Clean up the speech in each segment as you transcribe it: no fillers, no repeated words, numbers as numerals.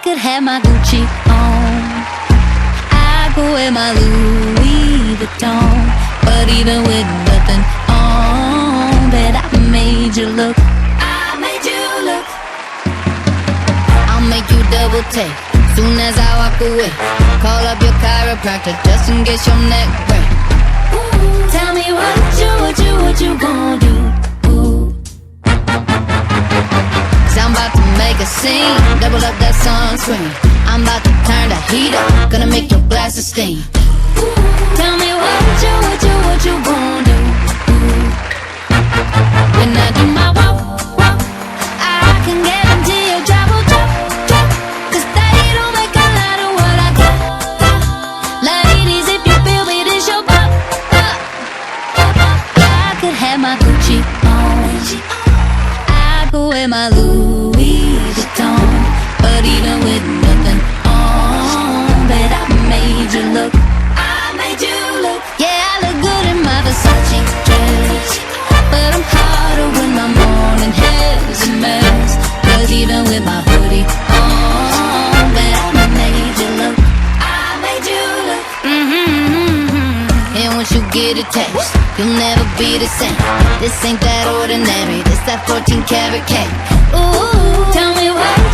could have my Gucci on, I could wear my Louis Vuitton. But even with nothing on, bet I made you look. I made you look. I'll make you double take soon as I walk away. Call up your chiropractor just in case your neck break. Ooh, tell me what you gon' do? Ooh. 'Cause I'm about to make a scene, double up that sunscreen. I'm about to turn the heat up, gonna make your glasses steam. Ooh, tell me what you gon' do? Ooh. When I do my walk, I can guarantee your job will drop. 'Cause they don't make a lot of what I got. Ladies, if you feel me, this your pop. I could have my Gucci on, I could wear my Louis Vuitton. But even with nothing on, bet I made you look. I made you look. Yeah, I look good in my Versace dress, but I'm hotter when my morning hair's a mess. 'Cause even with my hoodie on, bet I made you look. I made you look. And once you get a taste, you'll never be the same. This ain't that ordinary, this that 14 karat cake. Ooh, tell me what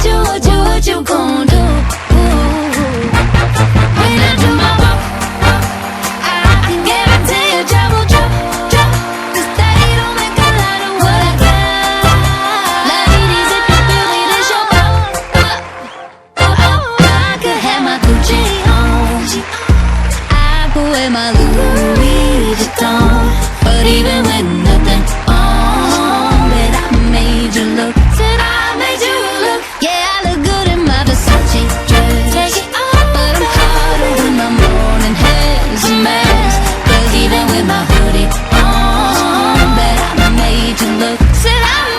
you gon' do? Ooh, when I do my walk, I can guarantee your job will drop. 'Cause they don't make a lot of what I got. Ladies, if you feel me, this your pop. I could have my Gucci on, I could wear my Louis Vuitton. But even with nothing on, bet I made you look. Said I made you look. Yeah, I look good in my Versace dress. Take it off, but I'm hotter when my morning hair's a mess. 'Cause even with my hoodie on, bet I made you look. Said I